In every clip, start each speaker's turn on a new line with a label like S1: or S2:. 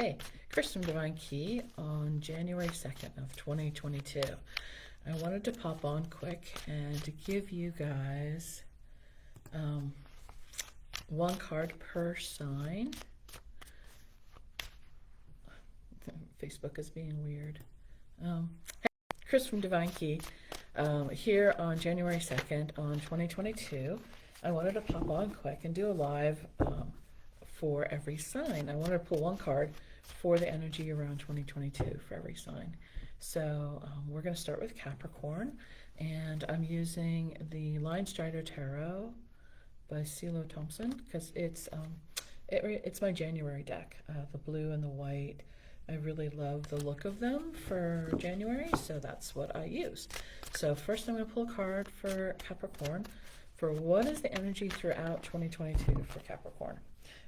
S1: Hey, Chris from Divine Key on January 2nd of 2022. I wanted to pop on quick and to give you guys one card per sign. Facebook is being weird. Hey, Chris from Divine Key here on January 2nd on 2022. I wanted to pop on quick and do a live for every sign. I wanted to pull one card for the energy around 2022 for every sign. So we're going to start with Capricorn, and I'm using the Line Strider Tarot by CeeLo Thompson because it's my January deck, the blue and the white. I really love the look of them for January, so that's what I use. So first I'm going to pull a card for Capricorn for what is the energy throughout 2022 for Capricorn.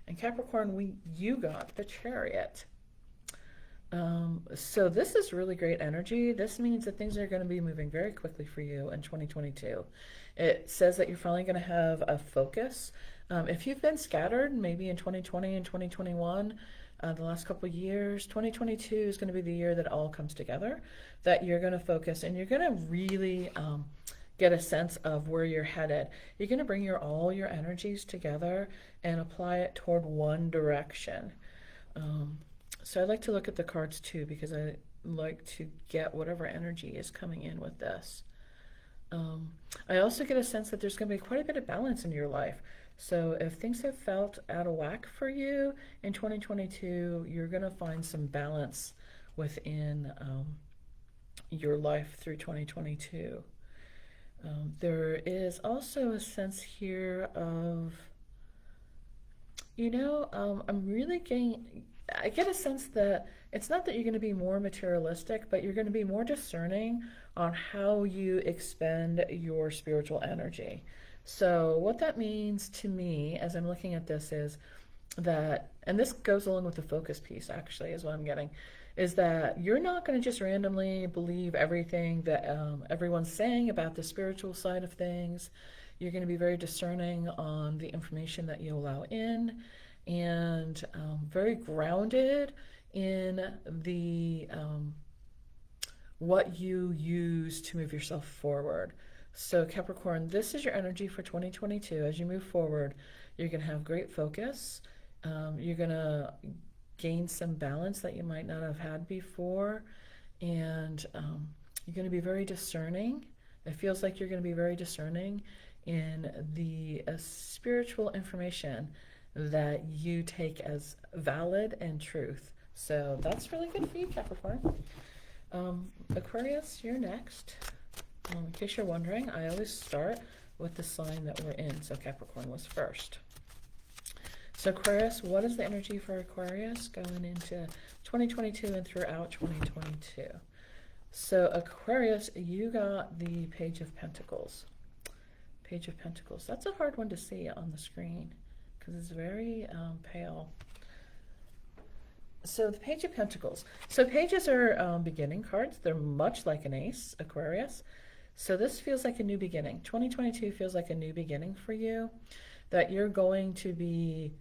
S1: And Capricorn, you got the Chariot. So this is really great energy. This means that things are going to be moving very quickly for you in 2022. It says that you're finally going to have a focus. If you've been scattered, maybe in 2020 and 2021, the last couple of years, 2022 is going to be the year that all comes together, that you're going to focus and you're going to really get a sense of where you're headed. You're going to bring all your energies together and apply it toward one direction. So I like to look at the cards too, because I like to get whatever energy is coming in with this. I also get a sense that there's going to be quite a bit of balance in your life. So if things have felt out of whack for you in 2022, you're going to find some balance within your life through 2022. There is also a sense here of, I get a sense that it's not that you're going to be more materialistic, but you're going to be more discerning on how you expend your spiritual energy. So what that means to me as I'm looking at this is that, and this goes along with the focus piece actually, is what I'm getting, is that you're not going to just randomly believe everything that everyone's saying about the spiritual side of things. You're going to be very discerning on the information that you allow in, and very grounded in the what you use to move yourself forward. So Capricorn, this is your energy for 2022. As you move forward, you're going to have great focus. You're going to gain some balance that you might not have had before, and you're going to be very discerning. It feels like you're going to be very discerning in the spiritual information that you take as valid and truth. So that's really good for you, Capricorn. Aquarius, you're next. In case you're wondering, I always start with the sign that we're in. So Capricorn was first. So Aquarius, what is the energy for Aquarius going into 2022 and throughout 2022? So Aquarius, you got the Page of Pentacles. Page of Pentacles. That's a hard one to see on the screen because it's very pale. So the Page of Pentacles. So pages are beginning cards. They're much like an ace, Aquarius. So this feels like a new beginning. 2022 feels like a new beginning for you, that you're going to be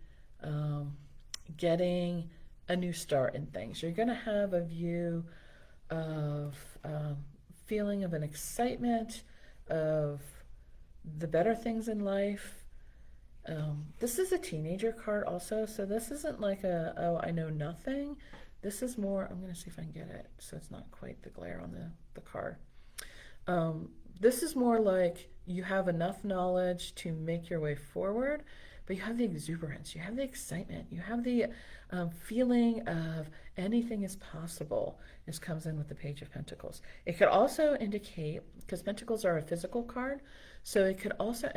S1: getting a new start in things. You're going to have a view of feeling of an excitement of the better things in life. This is a teenager card also, so this isn't like a, oh, I know nothing. This is more, I'm going to see if I can get it so it's not quite the glare on the card. This is more like you have enough knowledge to make your way forward, but you have the exuberance, you have the excitement, you have the feeling of anything is possible. This comes in with the Page of Pentacles. It could also indicate, because Pentacles are a physical card, so it could also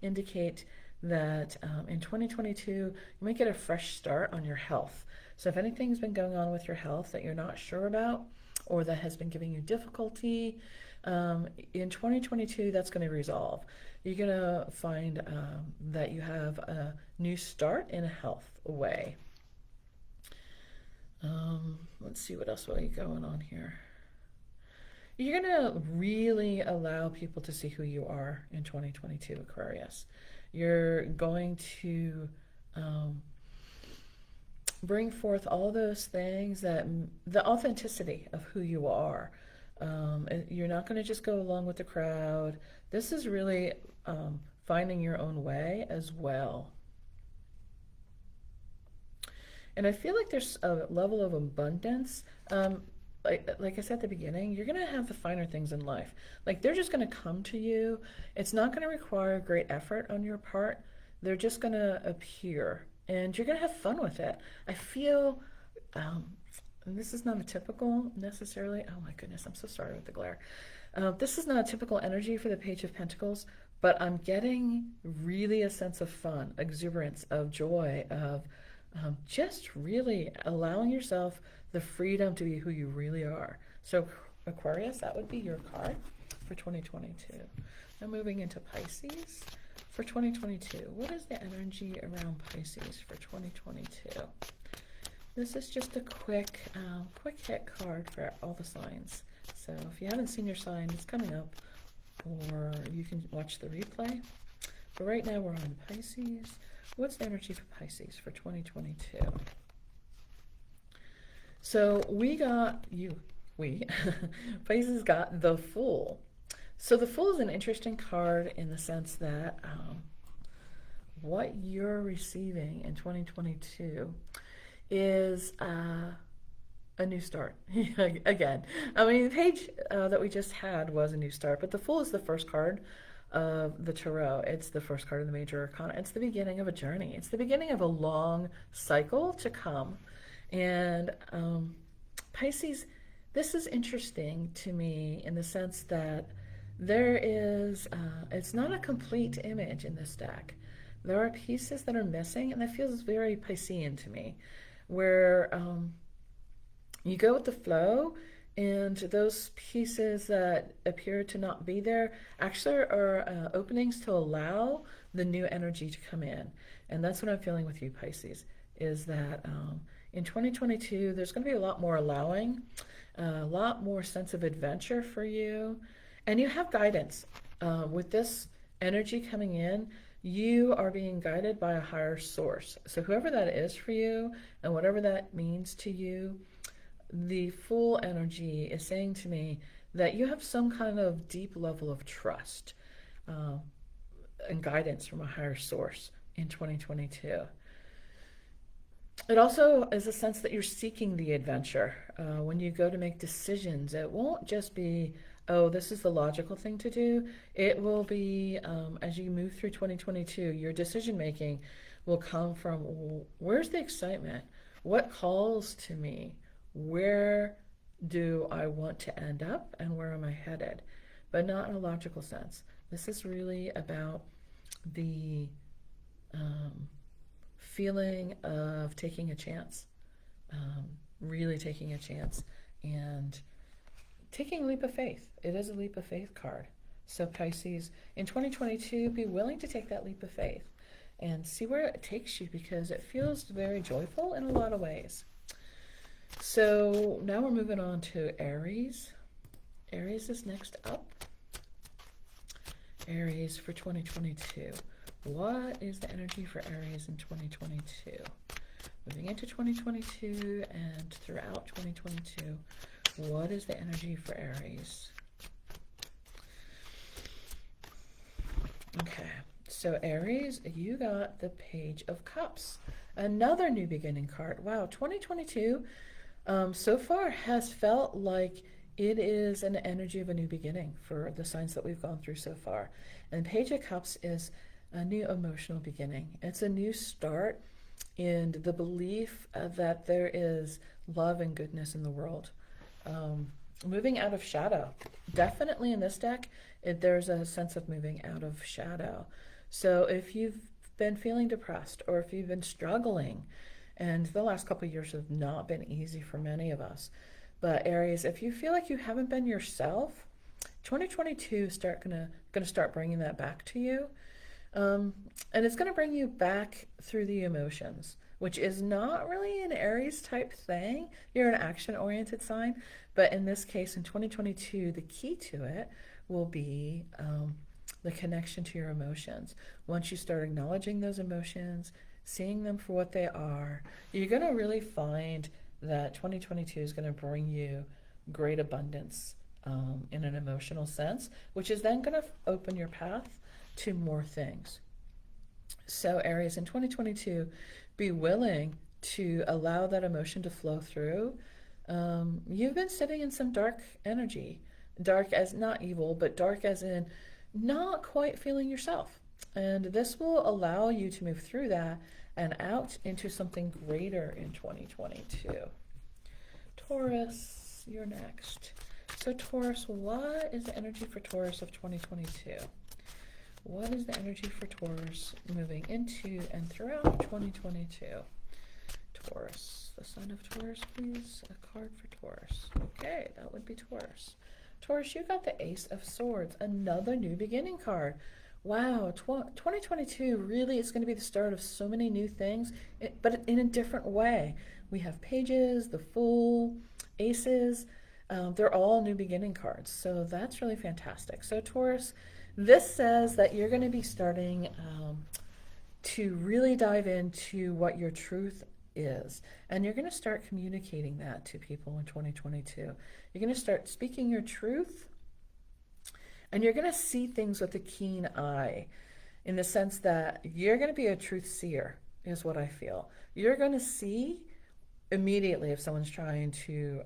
S1: indicate that in 2022 you might get a fresh start on your health. So if anything's been going on with your health that you're not sure about, or that has been giving you difficulty, in 2022 that's going to resolve. You're going to find that you have a new start in a health way. Let's see what else will be going on here. You're going to really allow people to see who you are in 2022, Aquarius. You're going to bring forth all those things that the authenticity of who you are. You're not going to just go along with the crowd. This is really finding your own way as well. And I feel like there's a level of abundance. Like I said at the beginning, you're going to have the finer things in life. Like they're just going to come to you. It's not going to require great effort on your part. They're just going to appear and you're going to have fun with it. I feel, and this is not a typical necessarily, oh my goodness, I'm so sorry with the glare. This is not a typical energy for the Page of Pentacles, but I'm getting really a sense of fun, exuberance, of joy, of just really allowing yourself the freedom to be who you really are. So Aquarius, that would be your card for 2022. Now moving into Pisces for 2022. What is the energy around Pisces for 2022? This is just a quick hit card for all the signs. So if you haven't seen your sign, it's coming up, or you can watch the replay. But right now we're on Pisces. What's the energy for Pisces for 2022? So Pisces got the Fool. So the Fool is an interesting card in the sense that what you're receiving in 2022 is a new start. Again, I mean, the page that we just had was a new start, but the Fool is the first card of the Tarot. It's the first card of the Major Arcana. It's the beginning of a journey. It's the beginning of a long cycle to come. And Pisces, this is interesting to me in the sense that there is, it's not a complete image in this deck. There are pieces that are missing, and that feels very Piscean to me, where you go with the flow, and those pieces that appear to not be there actually are openings to allow the new energy to come in. And that's what I'm feeling with you, Pisces, is that in 2022, there's going to be a lot more allowing, a lot more sense of adventure for you. And you have guidance. With this energy coming in, you are being guided by a higher source. So whoever that is for you, and whatever that means to you, the Fool energy is saying to me that you have some kind of deep level of trust and guidance from a higher source in 2022. It also is a sense that you're seeking the adventure. When you go to make decisions, it won't just be, oh, this is the logical thing to do. It will be, as you move through 2022, your decision making will come from, where's the excitement? What calls to me? Where do I want to end up, and where am I headed? But not in a logical sense. This is really about the feeling of taking a chance, really taking a chance, and taking a leap of faith. It is a leap of faith card. So Pisces, in 2022, be willing to take that leap of faith and see where it takes you, because it feels very joyful in a lot of ways. So now we're moving on to Aries. Aries is next up. Aries for 2022. What is the energy for Aries in 2022? Moving into 2022 and throughout 2022, what is the energy for Aries? Okay, so Aries, you got the Page of Cups. Another new beginning card. Wow, 2022 so far has felt like it is an energy of a new beginning for the signs that we've gone through so far. And Page of Cups is a new emotional beginning. It's a new start in the belief that there is love and goodness in the world. Moving out of shadow. Definitely in this deck, there's a sense of moving out of shadow. So if you've been feeling depressed, or if you've been struggling, and the last couple of years have not been easy for many of us, but Aries, if you feel like you haven't been yourself, 2022 is gonna start bringing that back to you, and it's gonna bring you back through the emotions, which is not really an Aries type thing. You're an action-oriented sign, but in this case, in 2022, the key to it will be the connection to your emotions. Once you start acknowledging those emotions, seeing them for what they are. You're going to really find that 2022 is going to bring you great abundance in an emotional sense, which is then going to open your path to more things. So Aries, in 2022, be willing to allow that emotion to flow through. You've been sitting in some dark energy, dark as not evil, but dark as in not quite feeling yourself. And this will allow you to move through that and out into something greater in 2022. Taurus, you're next. So Taurus, what is the energy for Taurus of 2022? What is the energy for Taurus moving into and throughout 2022? Taurus, the sign of Taurus, please. A card for Taurus. Okay, that would be Taurus. Taurus, you got the Ace of Swords, another new beginning card. Wow, 2022 really is going to be the start of so many new things, but in a different way. We have Pages, the Fool, Aces. They're all new beginning cards, so that's really fantastic. So Taurus, this says that you're going to be starting to really dive into what your truth is, and you're going to start communicating that to people in 2022. You're going to start speaking your truth, and you're going to see things with a keen eye, in the sense that you're going to be a truth seer, is what I feel. You're going to see immediately if someone's trying to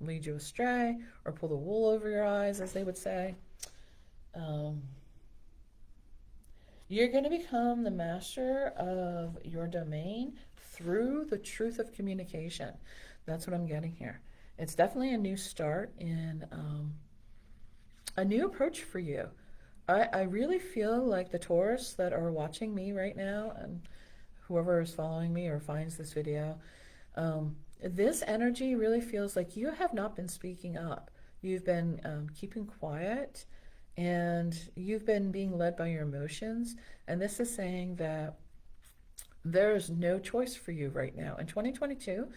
S1: lead you astray or pull the wool over your eyes, as they would say. You're going to become the master of your domain through the truth of communication. That's what I'm getting here. It's definitely a new start in a new approach for you. I really feel like the Taurus that are watching me right now, and whoever is following me or finds this video, this energy really feels like you have not been speaking up. You've been keeping quiet, and you've been being led by your emotions. And this is saying that there's no choice for you right now. In 2022,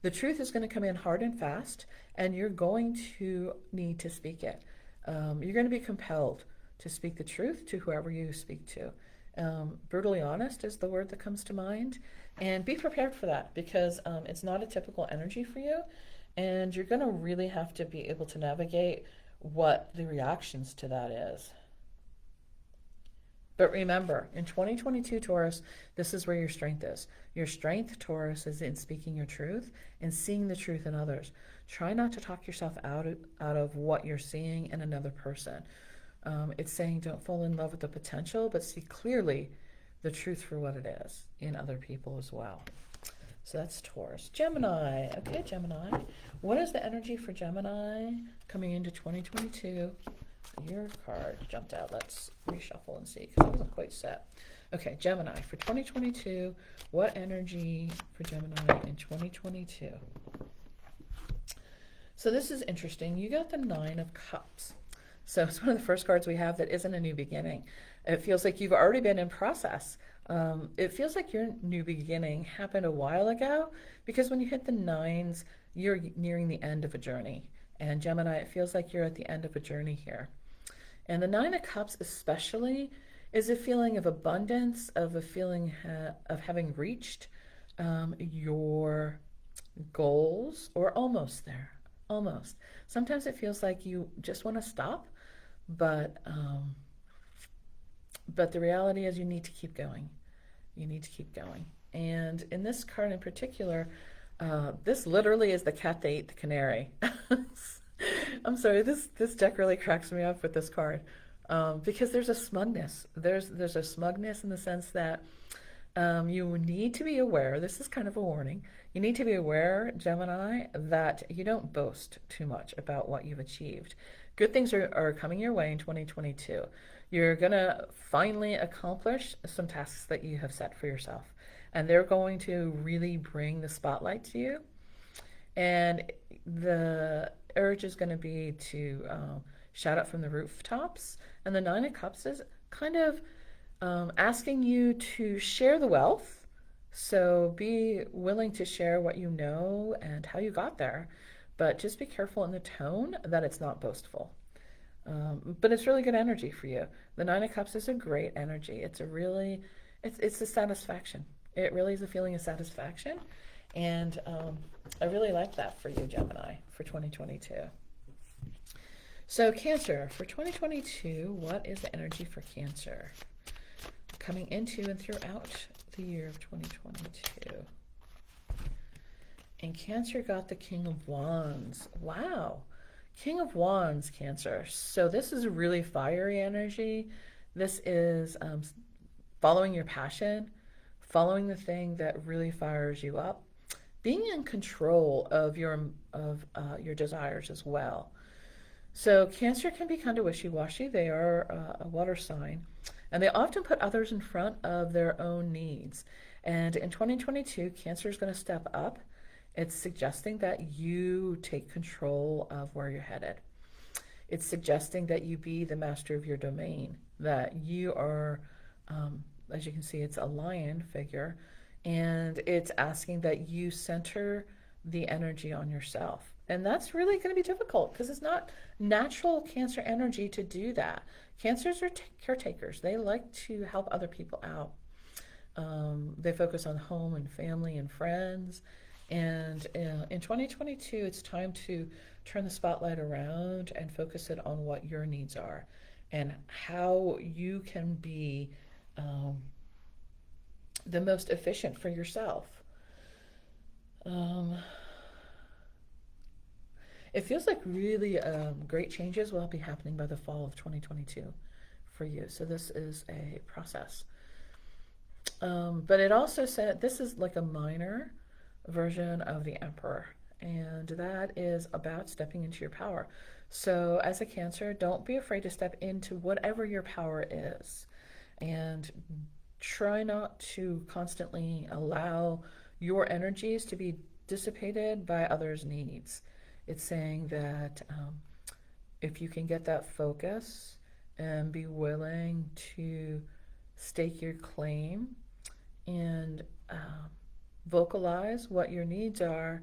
S1: the truth is going to come in hard and fast, and you're going to need to speak it. You're going to be compelled to speak the truth to whoever you speak to. Brutally honest is the word that comes to mind. And be prepared for that, because it's not a typical energy for you. And you're going to really have to be able to navigate what the reactions to that is. But remember, in 2022, Taurus, this is where your strength is. Your strength, Taurus, is in speaking your truth and seeing the truth in others. Try not to talk yourself out of what you're seeing in another person. It's saying don't fall in love with the potential, but see clearly the truth for what it is in other people as well. So that's Taurus. Gemini. Okay, Gemini. What is the energy for Gemini coming into 2022? Your card jumped out. Let's reshuffle and see, because I wasn't quite set. Okay, Gemini, for 2022, what energy for Gemini in 2022? So this is interesting. You got the Nine of Cups. So it's one of the first cards we have that isn't a new beginning. It feels like you've already been in process. It feels like your new beginning happened a while ago, because when you hit the nines, you're nearing the end of a journey. And Gemini, it feels like you're at the end of a journey here. And the Nine of Cups especially is a feeling of abundance, of a feeling of having reached your goals, or almost there, almost. Sometimes it feels like you just want to stop, but the reality is you need to keep going. You need to keep going. And in this card in particular, this literally is the cat that ate the canary. I'm sorry, this deck really cracks me up with this card, because there's a smugness. There's a smugness in the sense that you need to be aware, this is kind of a warning, you need to be aware, Gemini, that you don't boast too much about what you've achieved. Good things are coming your way in 2022. You're going to finally accomplish some tasks that you have set for yourself, and they're going to really bring the spotlight to you. And the urge is going to be to shout out from the rooftops. And the Nine of Cups is kind of asking you to share the wealth. So be willing to share what you know and how you got there, but just be careful in the tone that it's not boastful. But it's really good energy for you. The Nine of Cups is a great energy. It's a satisfaction. It really is a feeling of satisfaction. And I really like that for you, Gemini, for 2022. So Cancer, for 2022, what is the energy for Cancer? Coming into and throughout the year of 2022. And Cancer got the King of Wands. Wow. King of Wands, Cancer. So this is really fiery energy. This is following your passion, following the thing that really fires you up, being in control of your desires as well. So Cancer can be kind of wishy-washy. They are a water sign, and they often put others in front of their own needs. And in 2022, Cancer is going to step up. It's suggesting that you take control of where you're headed. It's suggesting that you be the master of your domain, that you are, as you can see, it's a lion figure, and it's asking that you center the energy on yourself. And that's really going to be difficult because it's not natural Cancer energy to do that. Cancers are caretakers. They like to help other people out. They focus on home and family and friends. And in 2022, it's time to turn the spotlight around and focus it on what your needs are and how you can be the most efficient for yourself. It feels like really great changes will be happening by the fall of 2022 for you. So this is a process. But it also said this is like a minor version of the Emperor, and that is about stepping into your power. So as a Cancer, don't be afraid to step into whatever your power is, and try not to constantly allow your energies to be dissipated by others' needs. It's saying that if you can get that focus and be willing to stake your claim and vocalize what your needs are,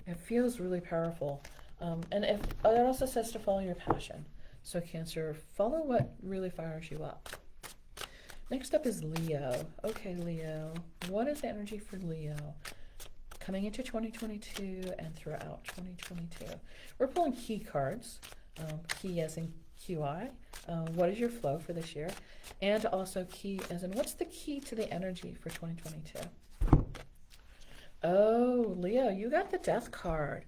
S1: it feels really powerful. And it also says to follow your passion. So Cancer, follow what really fires you up. Next up is Leo. Okay, Leo, what is the energy for Leo coming into 2022 and throughout 2022? We're pulling key cards, key as in QI. What is your flow for this year? And also key as in what's the key to the energy for 2022? Oh, Leo, you got the Death card.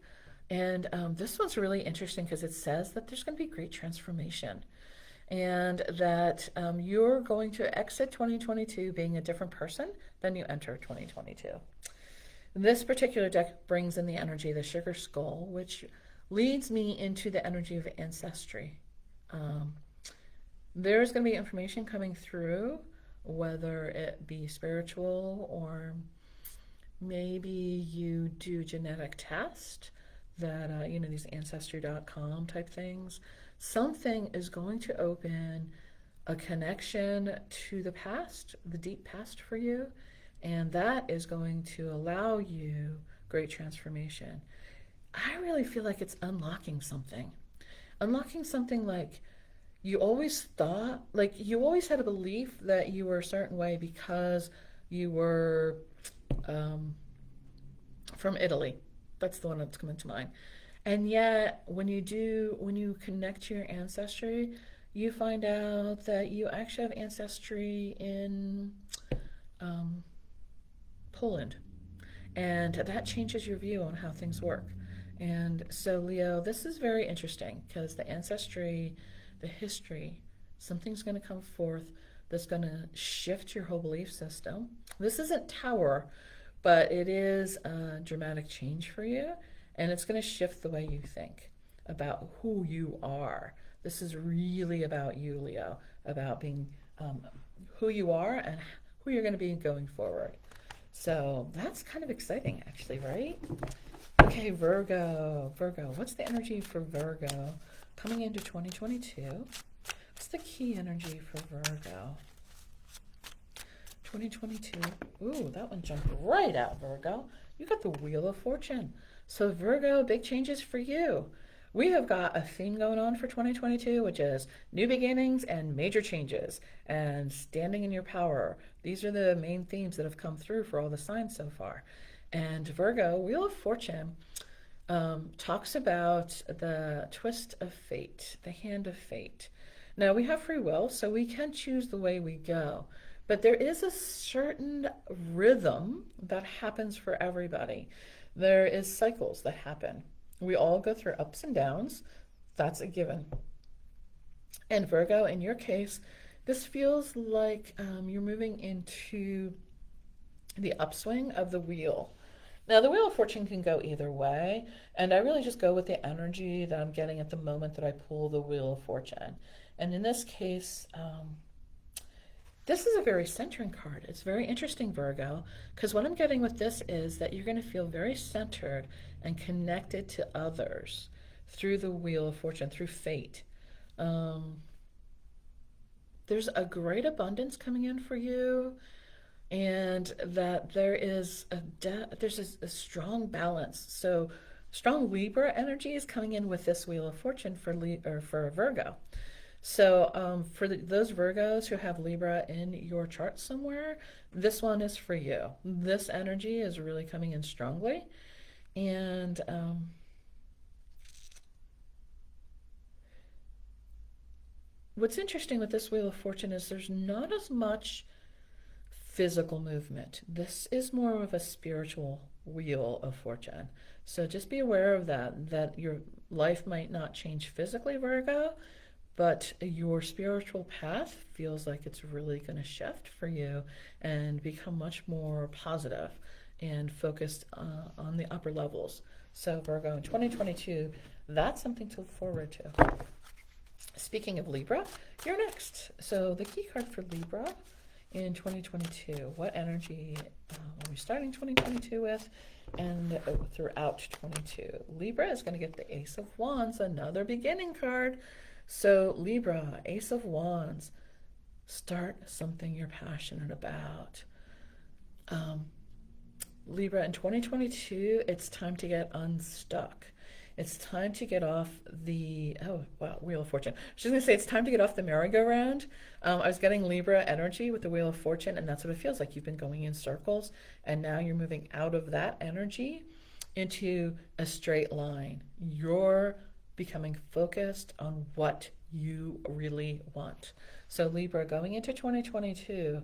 S1: And this one's really interesting because it says that there's going to be great transformation and that you're going to exit 2022 being a different person than you enter 2022. This particular deck brings in the energy of the Sugar Skull, which leads me into the energy of ancestry. There's going to be information coming through, whether it be spiritual or maybe you do genetic test that, these ancestry.com type things. Something is going to open a connection to the past, the deep past for you, and that is going to allow you great transformation. I really feel like it's unlocking something like you always thought, like you always had a belief that you were a certain way because you were from Italy. That's the one that's coming to mind. And yet, when you connect to your ancestry, you find out that you actually have ancestry in Poland. And that changes your view on how things work. And so, Leo, this is very interesting because the ancestry, the history, something's going to come forth that's going to shift your whole belief system. This isn't Tower, but it is a dramatic change for you. And it's going to shift the way you think about who you are. This is really about you, Leo, about being who you are and who you're going to be going forward. So that's kind of exciting, actually, right? Okay, Virgo. Virgo, what's the energy for Virgo coming into 2022? What's the key energy for Virgo? 2022. Ooh, that one jumped right out, Virgo. You got the Wheel of Fortune. So Virgo, big changes for you. We have got a theme going on for 2022, which is new beginnings and major changes and standing in your power. These are the main themes that have come through for all the signs so far. And Virgo, Wheel of Fortune, talks about the twist of fate, the hand of fate. Now, we have free will, so we can choose the way we go. But there is a certain rhythm that happens for everybody. There is cycles that happen. We all go through ups and downs. That's a given. And Virgo, in your case, this feels like you're moving into the upswing of the wheel. Now, the Wheel of Fortune can go either way, and I really just go with the energy that I'm getting at the moment that I pull the Wheel of Fortune. And in this case, this is a very centering card. It's very interesting, Virgo, because what I'm getting with this is that you're going to feel very centered and connected to others through the Wheel of Fortune, through fate. There's a great abundance coming in for you, and that there's a strong balance. So strong Libra energy is coming in with this Wheel of Fortune for Virgo. So for those Virgos who have Libra in your chart somewhere, this one is for you. This energy is really coming in strongly. And what's interesting with this Wheel of Fortune is there's not as much physical movement. This is more of a spiritual Wheel of Fortune. So just be aware of that your life might not change physically, Virgo, but your spiritual path feels like it's really going to shift for you and become much more positive and focused on the upper levels. So Virgo, in 2022, that's something to look forward to. Speaking of Libra, you're next. So the key card for Libra in 2022, what energy are we starting 2022 with and throughout 22? Libra is going to get the Ace of Wands, another beginning card. So Libra, Ace of Wands, start something you're passionate about. Libra, in 2022, it's time to get unstuck. It's time to get off the, Wheel of Fortune. I was just going to say it's time to get off the merry-go-round. I was getting Libra energy with the Wheel of Fortune, and that's what it feels like. You've been going in circles, and now you're moving out of that energy into a straight line. You're becoming focused on what you really want. So Libra, going into 2022,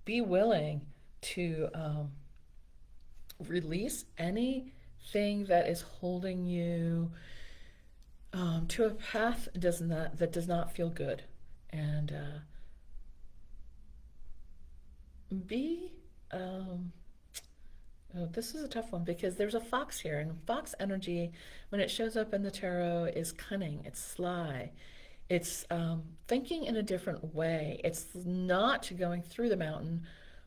S1: be willing to release anything that is holding you to a path that does not feel good, and this is a tough one because there's a fox here, and fox energy, when it shows up in the tarot, is cunning, it's sly, it's thinking in a different way. It's not going through the mountain,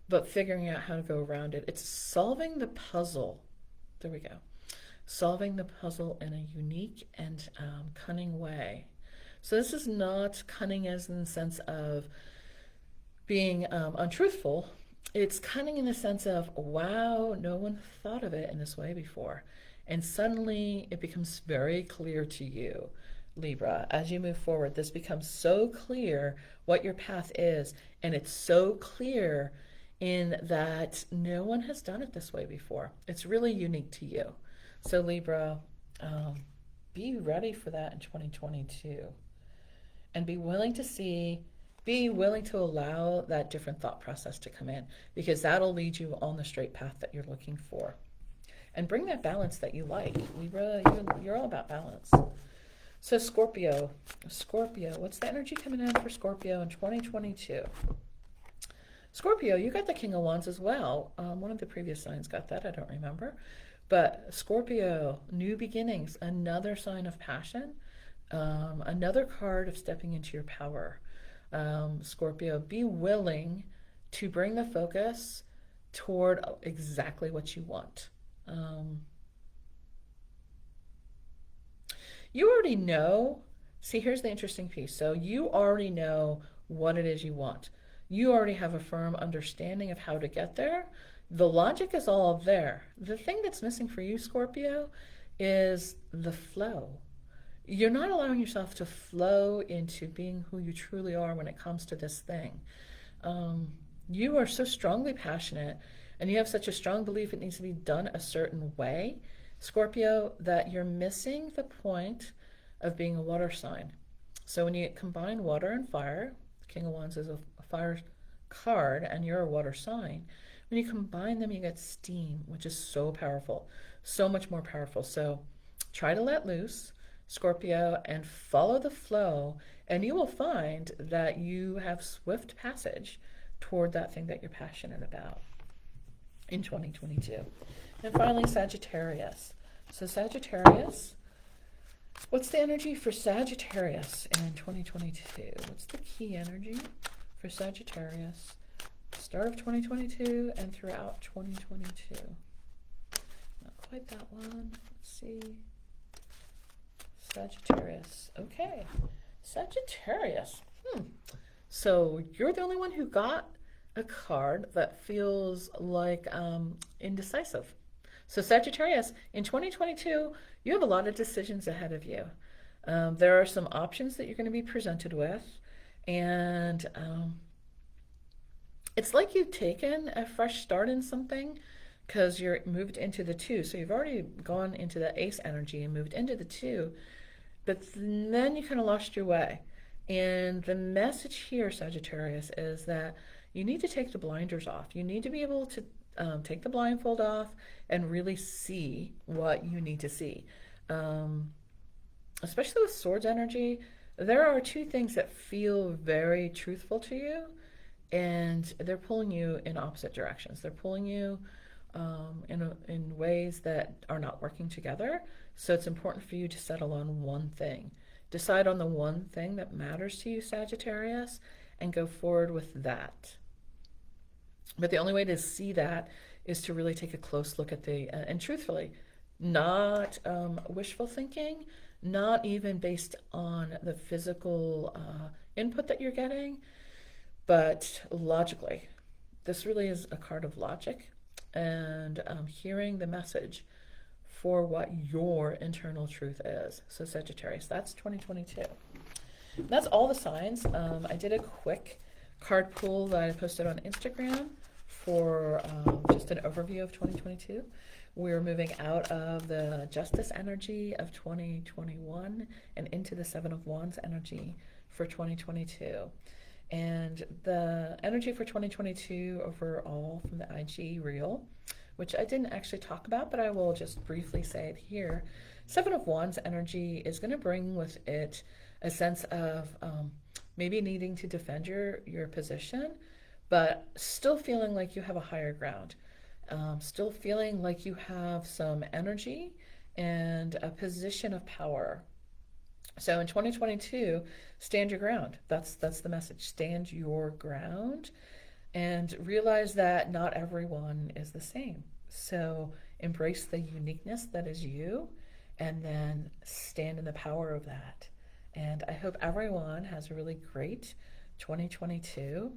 S1: but figuring out how to go around it. It's solving the puzzle. There we go. Solving the puzzle in a unique and cunning way. So this is not cunning as in the sense of being untruthful. It's cunning in the sense of, wow, no one thought of it in this way before. And suddenly it becomes very clear to you, Libra. As you move forward, this becomes so clear what your path is. And it's so clear in that no one has done it this way before. It's really unique to you. So Libra, be ready for that in 2022. And be willing to allow that different thought process to come in, because that'll lead you on the straight path that you're looking for. And bring that balance that you like. Libra, you're all about balance. So Scorpio, what's the energy coming in for Scorpio in 2022? Scorpio, you got the King of Wands as well. One of the previous signs got that, I don't remember. But Scorpio, new beginnings, another sign of passion, another card of stepping into your power. Scorpio, be willing to bring the focus toward exactly what you want. You already know. See, here's the interesting piece. So you already know what it is you want. You already have a firm understanding of how to get there. The logic is all there. The thing that's missing for you, Scorpio, is the flow. you're not allowing yourself to flow into being who you truly are when it comes to this thing. You are so strongly passionate, and you have such a strong belief it needs to be done a certain way, Scorpio, that you're missing the point of being a water sign. So when you combine water and fire, the King of Wands is a fire card, and you're a water sign. When you combine them, you get steam, which is so powerful, so much more powerful. So try to let loose, Scorpio, and follow the flow, and you will find that you have swift passage toward that thing that you're passionate about in 2022. And finally, Sagittarius. So Sagittarius, what's the energy for Sagittarius in 2022? What's the key energy for Sagittarius, start of 2022 and throughout 2022? Not quite that one. Let's see. Sagittarius. Okay. Sagittarius. So you're the only one who got a card that feels like indecisive. So Sagittarius, in 2022, you have a lot of decisions ahead of you. There are some options that you're going to be presented with, and it's like you've taken a fresh start in something because you're moved into the two. So you've already gone into the ace energy and moved into the two, but then you kind of lost your way. And the message here, Sagittarius, is that you need to take the blinders off. You need to be able to take the blindfold off and really see what you need to see. Especially with Swords energy, there are two things that feel very truthful to you, and they're pulling you in opposite directions. They're pulling you in ways that are not working together. So it's important for you to settle on one thing. Decide on the one thing that matters to you, Sagittarius, and go forward with that. But the only way to see that is to really take a close look at and truthfully, not wishful thinking, not even based on the physical input that you're getting, but logically. This really is a card of logic and hearing the message for what your internal truth is. So Sagittarius, that's 2022. That's all the signs. I did a quick card pool that I posted on Instagram for just an overview of 2022. We're moving out of the Justice energy of 2021 and into the Seven of Wands energy for 2022. And the energy for 2022 overall from the IG reel, which I didn't actually talk about, but I will just briefly say it here. Seven of Wands energy is going to bring with it a sense of maybe needing to defend your position, but still feeling like you have a higher ground. Still feeling like you have some energy and a position of power. So in 2022, stand your ground. That's the message. Stand your ground and realize that not everyone is the same. So embrace the uniqueness that is you and then stand in the power of that. And I hope everyone has a really great 2022.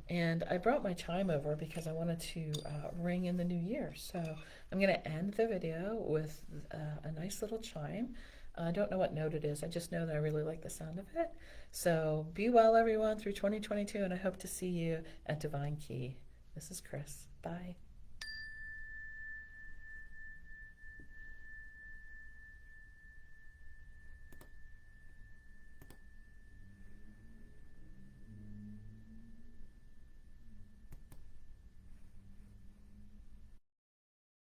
S1: And I brought my chime over because I wanted to ring in the new year. So I'm going to end the video with a nice little chime. I don't know what note it is. I just know that I really like the sound of it. So be well, everyone, through 2022, and I hope to see you at Divine Key. This is Chris. Bye.